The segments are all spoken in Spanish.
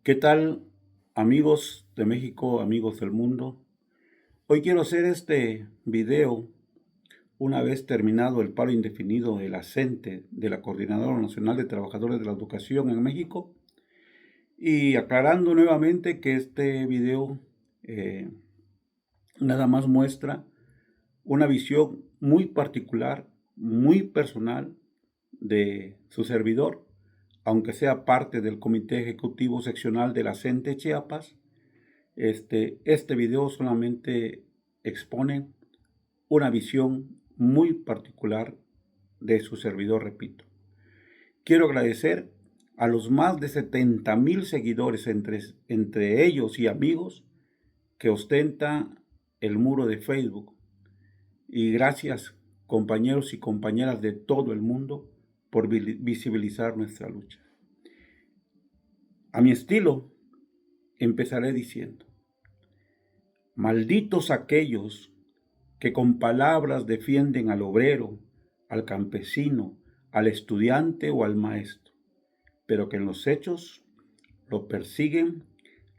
¿Qué tal, amigos de México, amigos del mundo? Hoy quiero hacer este video una vez terminado el paro indefinido de la CENTE, de la Coordinadora Nacional de Trabajadores de la Educación en México, y aclarando nuevamente que este video eh, nada más muestra una visión muy particular, muy personal de su servidor, aunque sea parte del Comité Ejecutivo Seccional de la CENTE Chiapas. Este video solamente expone una visión muy particular de su servidor, repito. Quiero agradecer a los más de 70,000 seguidores entre ellos y amigos que ostenta el muro de Facebook. Y gracias, compañeros y compañeras de todo el mundo, por visibilizar nuestra lucha. A mi estilo, empezaré diciendo: malditos aquellos que con palabras defienden al obrero, al campesino, al estudiante o al maestro, pero que en los hechos lo persiguen,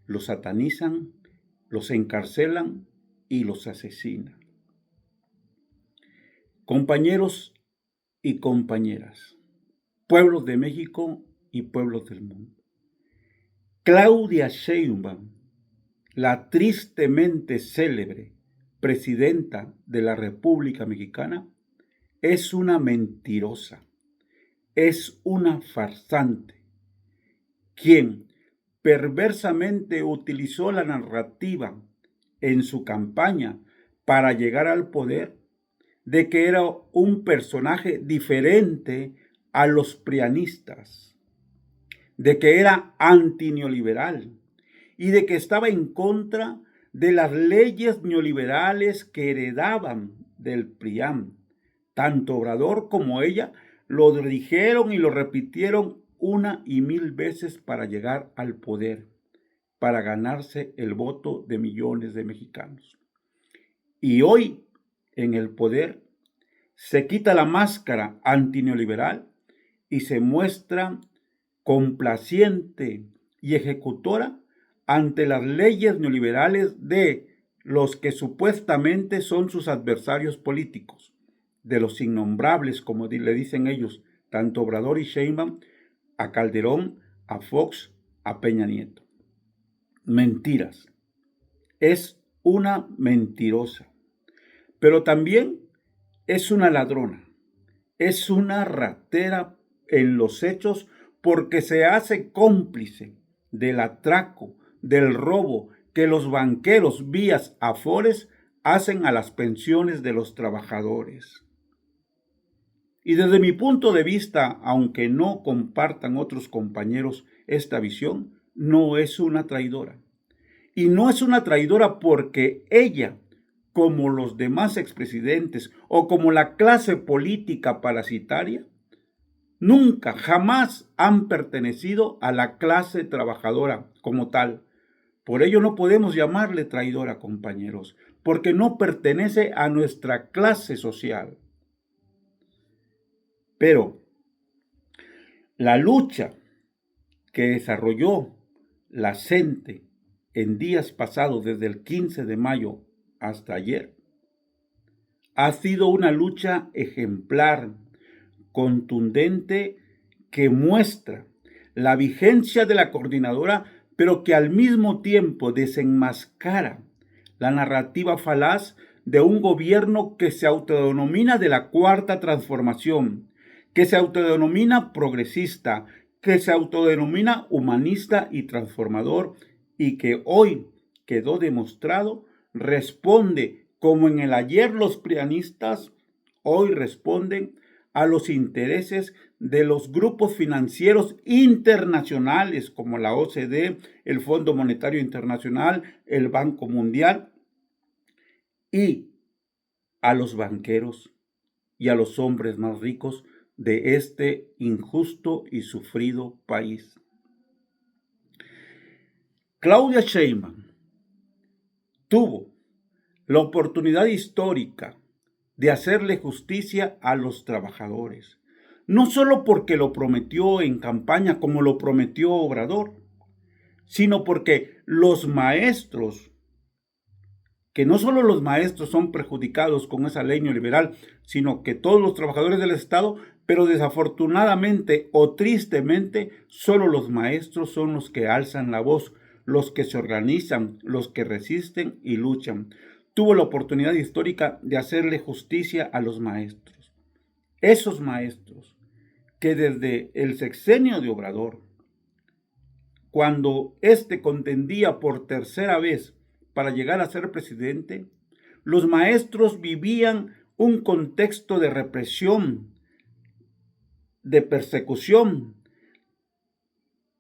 lo satanizan, los encarcelan y los asesinan. Compañeros y compañeras, pueblos de México y pueblos del mundo, Claudia Sheinbaum, la tristemente célebre presidenta de la República Mexicana, es una mentirosa, es una farsante, quien perversamente utilizó la narrativa en su campaña para llegar al poder de que era un personaje diferente a los prianistas, de que era antineoliberal y de que estaba en contra de las leyes neoliberales que heredaban del PRIAN. Tanto Obrador como ella lo dijeron y lo repitieron una y mil veces para llegar al poder, para ganarse el voto de millones de mexicanos. Y hoy, en el poder, se quita la máscara antineoliberal y se muestra complaciente y ejecutora ante las leyes neoliberales de los que supuestamente son sus adversarios políticos, de los innombrables, como le dicen ellos, tanto Obrador y Sheinbaum, a Calderón, a Fox, a Peña Nieto. Mentiras. Es una mentirosa, pero también es una ladrona, es una ratera en los hechos porque se hace cómplice del atraco, del robo que los banqueros vías Afores hacen a las pensiones de los trabajadores. Y desde mi punto de vista, aunque no compartan otros compañeros esta visión, no es una traidora. Y no es una traidora porque ella, como los demás expresidentes o como la clase política parasitaria, nunca, jamás han pertenecido a la clase trabajadora como tal. Por ello no podemos llamarle traidora, compañeros, porque no pertenece a nuestra clase social. Pero la lucha que desarrolló la CENTE en días pasados, desde el 15 de mayo hasta ayer, ha sido una lucha ejemplar, contundente, que muestra la vigencia de la coordinadora, pero que al mismo tiempo desenmascara la narrativa falaz de un gobierno que se autodenomina de la Cuarta Transformación, que se autodenomina progresista, que se autodenomina humanista y transformador, y que hoy quedó demostrado responde, como en el ayer los prianistas, hoy responden a los intereses de los grupos financieros internacionales como la OCDE, el Fondo Monetario Internacional, el Banco Mundial, y a los banqueros y a los hombres más ricos de este injusto y sufrido país. Claudia Sheinbaum tuvo la oportunidad histórica de hacerle justicia a los trabajadores, no solo porque lo prometió en campaña como lo prometió Obrador, sino porque los maestros, que no solo los maestros son perjudicados con esa ley neoliberal, sino que todos los trabajadores del Estado, pero desafortunadamente o tristemente, solo los maestros son los que alzan la voz, los que se organizan, los que resisten y luchan. Tuvo la oportunidad histórica de hacerle justicia a los maestros. Esos maestros que desde el sexenio de Obrador, cuando éste contendía por tercera vez para llegar a ser presidente, los maestros vivían un contexto de represión, de persecución,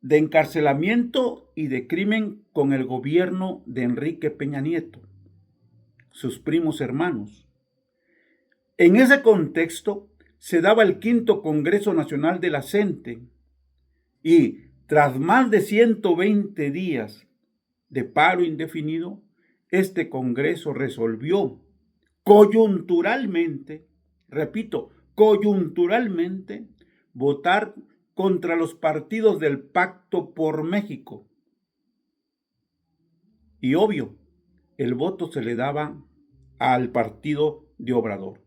de encarcelamiento y de crimen con el gobierno de Enrique Peña Nieto, sus primos hermanos. En ese contexto se daba el quinto Congreso Nacional de la CENTE y tras más de 120 días de paro indefinido, este Congreso resolvió coyunturalmente, repito, coyunturalmente, votar contra los partidos del Pacto por México. Y obvio, el voto se le daba al partido de Obrador,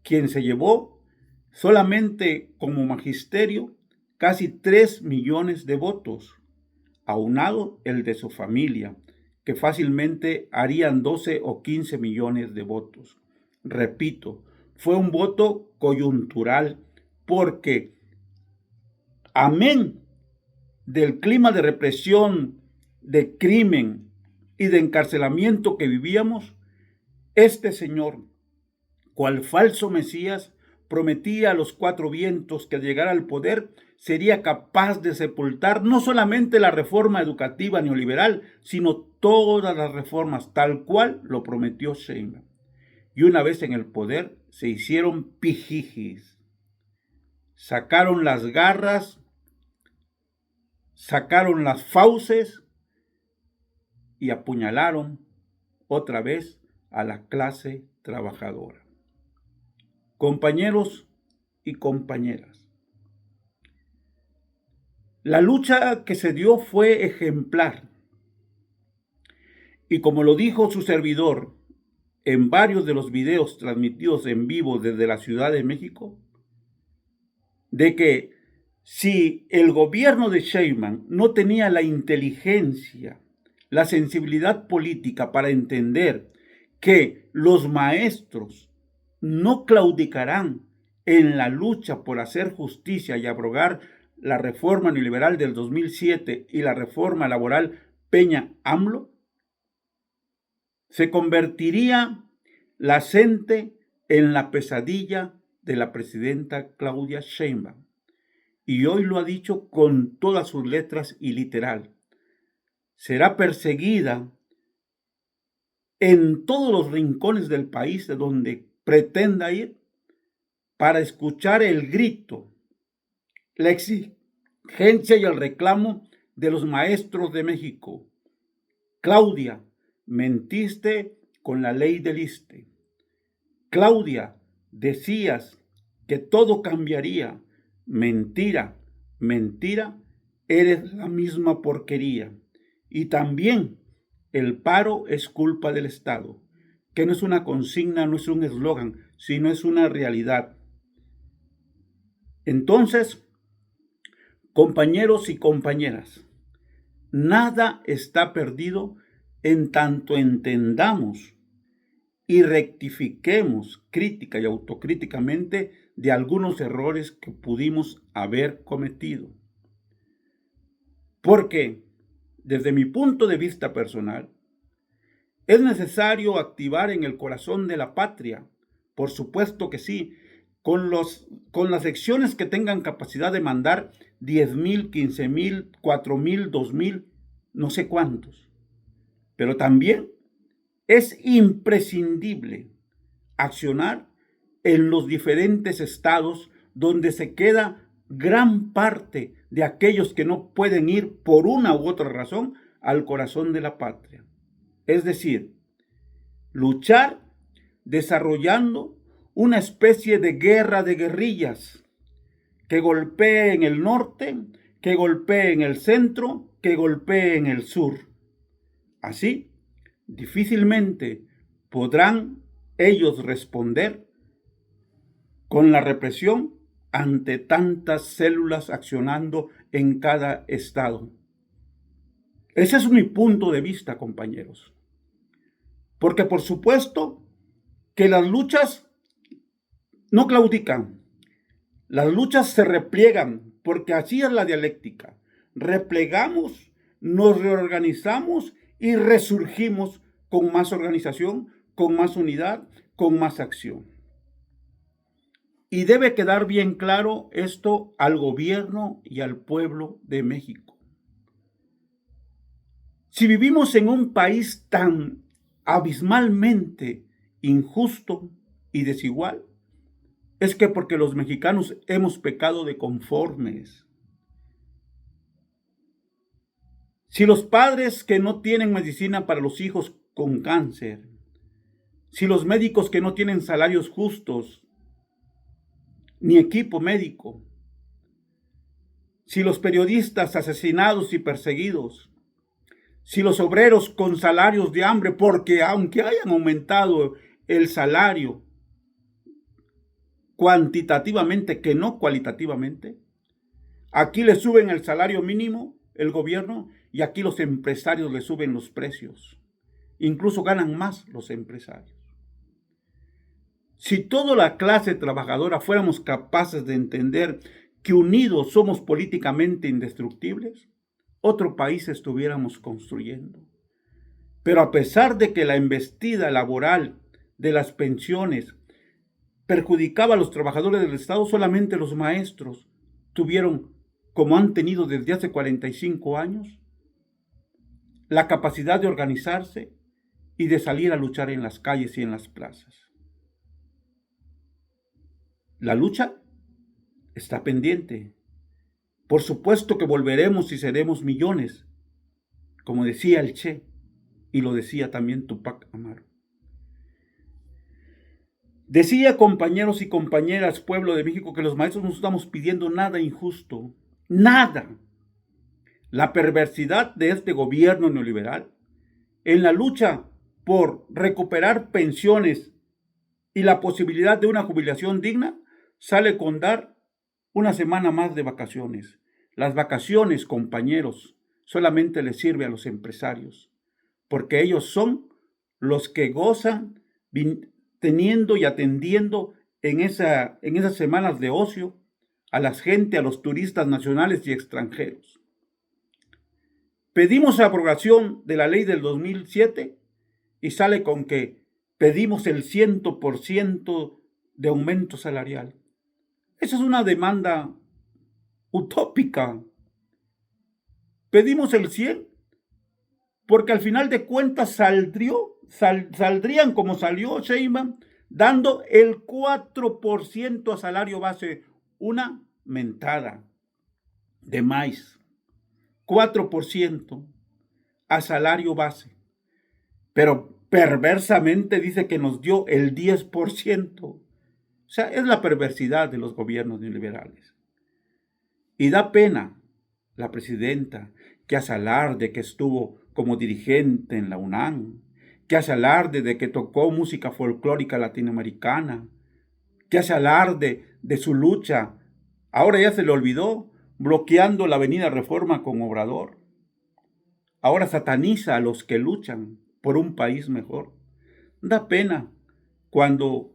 quien se llevó solamente como magisterio casi 3 millones de votos, aunado el de su familia, que fácilmente harían 12 o 15 millones de votos. Repito, fue un voto coyuntural porque, amén del clima de represión, de crimen y de encarcelamiento que vivíamos, este señor, cual falso Mesías, prometía a los cuatro vientos que al llegar al poder sería capaz de sepultar no solamente la reforma educativa neoliberal, sino todas las reformas, tal cual lo prometió Sheinbaum. Y una vez en el poder, se hicieron pijijis. Sacaron las garras, sacaron las fauces y apuñalaron otra vez a la clase trabajadora. Compañeros y compañeras, la lucha que se dio fue ejemplar. Y como lo dijo su servidor en varios de los videos transmitidos en vivo desde la Ciudad de México, de que si el gobierno de Sheinbaum no tenía la inteligencia, la sensibilidad política para entender que los maestros no claudicarán en la lucha por hacer justicia y abrogar la reforma neoliberal del 2007 y la reforma laboral Peña-AMLO, se convertiría la CENTE en la pesadilla de la presidenta Claudia Sheinbaum. Y hoy lo ha dicho con todas sus letras y literal. Será perseguida en todos los rincones del país de donde pretenda ir para escuchar el grito, la exigencia y el reclamo de los maestros de México. Claudia, mentiste con la ley del ISSSTE. Claudia, decías que todo cambiaría. Mentira, mentira, eres la misma porquería. Y también el paro es culpa del Estado, que no es una consigna, no es un eslogan, sino es una realidad. Entonces, compañeros y compañeras, nada está perdido en tanto entendamos y rectifiquemos crítica y autocríticamente de algunos errores que pudimos haber cometido. Porque, desde mi punto de vista personal, es necesario activar en el corazón de la patria, por supuesto que sí, con las secciones que tengan capacidad de mandar 10,000, 15,000, 4,000, 2,000, no sé cuántos. Pero también es imprescindible accionar en los diferentes estados donde se queda gran parte de aquellos que no pueden ir por una u otra razón al corazón de la patria. Es decir, luchar desarrollando una especie de guerra de guerrillas que golpee en el norte, que golpee en el centro que golpeen el sur. Así, difícilmente podrán ellos responder con la represión ante tantas células accionando en cada estado. Ese es mi punto de vista, compañeros. Porque por supuesto que las luchas no claudican, las luchas se repliegan, porque así es la dialéctica. Replegamos, nos reorganizamos y resurgimos con más organización, con más unidad, con más acción. Y debe quedar bien claro esto al gobierno y al pueblo de México. Si vivimos en un país tan abismalmente injusto y desigual, es que porque los mexicanos hemos pecado de conformes. Si los padres que no tienen medicina para los hijos con cáncer, si los médicos que no tienen salarios justos, ni equipo médico, si los periodistas asesinados y perseguidos, si los obreros con salarios de hambre, porque aunque hayan aumentado el salario cuantitativamente, que no cualitativamente, aquí le suben el salario mínimo el gobierno y aquí los empresarios le suben los precios. Incluso ganan más los empresarios. Si toda la clase trabajadora fuéramos capaces de entender que unidos somos políticamente indestructibles, otro país estuviéramos construyendo. Pero a pesar de que la embestida laboral de las pensiones perjudicaba a los trabajadores del Estado, solamente los maestros tuvieron, como han tenido desde hace 45 años, la capacidad de organizarse y de salir a luchar en las calles y en las plazas. La lucha está pendiente. Por supuesto que volveremos y seremos millones, como decía el Che, y lo decía también Tupac Amaru. Decía, compañeros y compañeras, pueblo de México, que los maestros no estamos pidiendo nada injusto, nada. La perversidad de este gobierno neoliberal en la lucha por recuperar pensiones y la posibilidad de una jubilación digna sale con dar una semana más de vacaciones. Las vacaciones, compañeros, solamente les sirve a los empresarios, porque ellos son los que gozan teniendo y atendiendo en esas semanas de ocio a la gente, a los turistas nacionales y extranjeros. Pedimos la aprobación de la ley del 2007 y sale con que pedimos el 100% de aumento salarial. Esa es una demanda utópica. Pedimos el 100 porque al final de cuentas saldrían como salió Sheinbaum, dando el 4% a salario base, una mentada de maíz. 4% a salario base. Pero perversamente dice que nos dio el 10%. O sea, es la perversidad de los gobiernos neoliberales. Y da pena la presidenta que hace alarde que estuvo como dirigente en la UNAM, que hace alarde de que tocó música folclórica latinoamericana, que hace alarde de su lucha. Ahora ya se le olvidó, bloqueando la avenida Reforma con Obrador. Ahora sataniza a los que luchan por un país mejor. Da pena cuando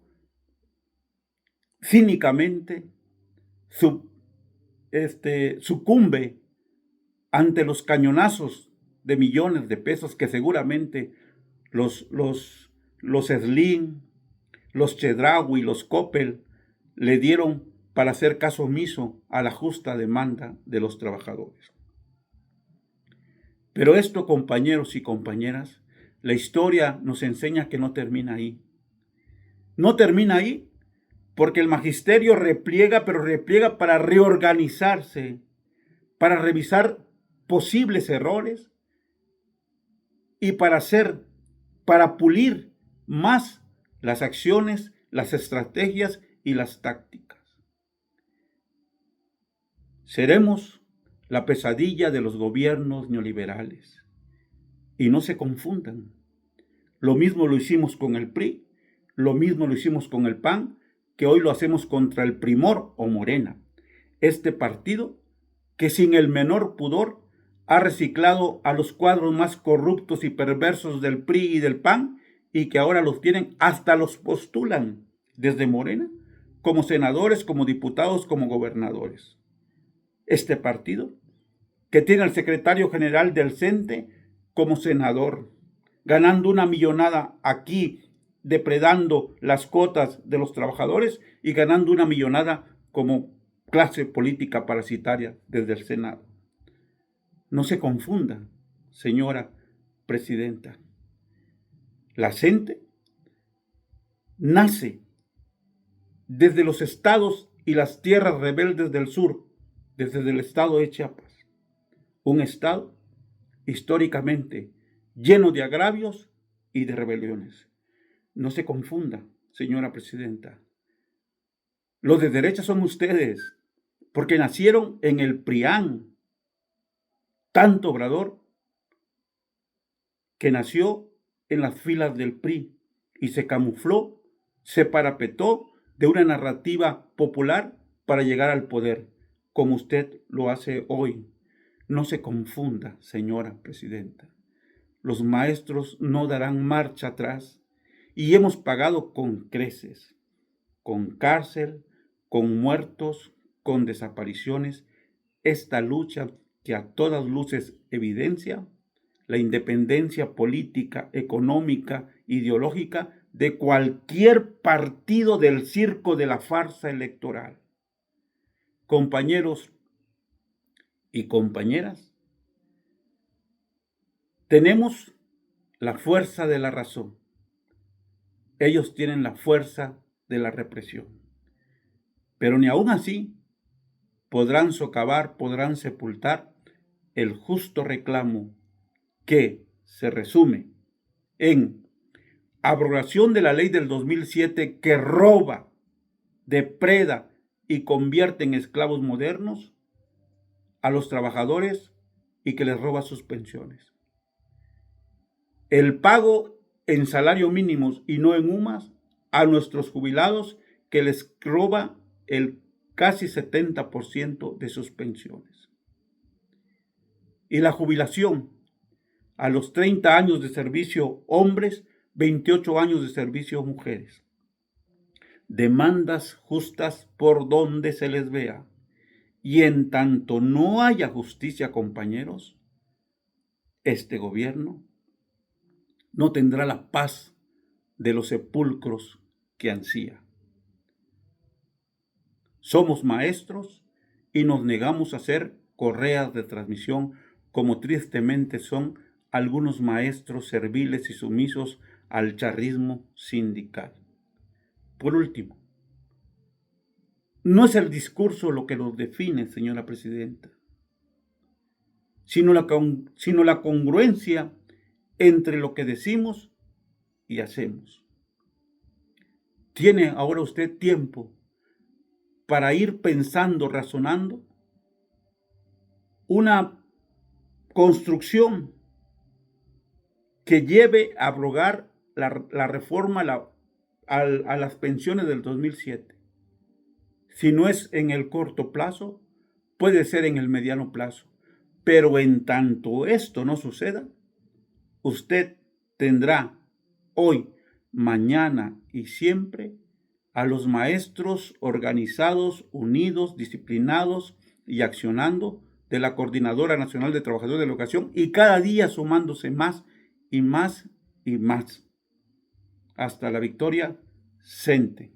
cínicamente sucumbe ante los cañonazos de millones de pesos que seguramente los Slim, los Chedraui, los Coppel le dieron para hacer caso omiso a la justa demanda de los trabajadores. Pero esto, compañeros y compañeras, la historia nos enseña que no termina ahí. No termina ahí porque el magisterio repliega, pero repliega para reorganizarse, para revisar posibles errores y para pulir más las acciones, las estrategias y las tácticas. Seremos la pesadilla de los gobiernos neoliberales. Y no se confundan. Lo mismo lo hicimos con el PRI, lo mismo lo hicimos con el PAN, que hoy lo hacemos contra el Primor o Morena. Este partido que sin el menor pudor ha reciclado a los cuadros más corruptos y perversos del PRI y del PAN, y que ahora los tienen, hasta los postulan desde Morena, como senadores, como diputados, como gobernadores. Este partido que tiene al secretario general del CENTE como senador, ganando una millonada aquí, depredando las cuotas de los trabajadores y ganando una millonada como clase política parasitaria desde el Senado. No se confunda, señora presidenta. La CENTE nace desde los estados y las tierras rebeldes del sur, desde el estado de Chiapas. Un estado históricamente lleno de agravios y de rebeliones. No se confunda, señora presidenta. Los de derecha son ustedes, porque nacieron en el PRIAN. Tanto Obrador, que nació en las filas del PRI y se camufló, se parapetó de una narrativa popular para llegar al poder, como usted lo hace hoy. No se confunda, señora presidenta. Los maestros no darán marcha atrás y hemos pagado con creces, con cárcel, con muertos, con desapariciones, esta lucha que a todas luces evidencia la independencia política, económica, ideológica de cualquier partido del circo de la farsa electoral. Compañeros y compañeras, tenemos la fuerza de la razón. Ellos tienen la fuerza de la represión. Pero ni aún así podrán socavar, podrán sepultar el justo reclamo que se resume en abrogación de la ley del 2007 que roba, depreda y convierte en esclavos modernos a los trabajadores y que les roba sus pensiones. El pago en salario mínimos y no en UMAS a nuestros jubilados que les roba el casi 70% de sus pensiones. Y la jubilación a los 30 años de servicio hombres, 28 años de servicio mujeres. Demandas justas por donde se les vea. Y en tanto no haya justicia, compañeros, este gobierno no tendrá la paz de los sepulcros que ansía. Somos maestros y nos negamos a ser correas de transmisión, como tristemente son algunos maestros serviles y sumisos al charrismo sindical. Por último, no es el discurso lo que nos define, señora presidenta, sino la congruencia entre lo que decimos y hacemos. ¿Tiene ahora usted tiempo para ir pensando, razonando una construcción que lleve a abrogar la reforma a las pensiones del 2007? Si no es en el corto plazo, puede ser en el mediano plazo. Pero en tanto esto no suceda, usted tendrá hoy, mañana y siempre a los maestros organizados, unidos, disciplinados y accionando de la Coordinadora Nacional de Trabajadores de la Educación, y cada día sumándose más y más y más hasta la victoria. CENTE.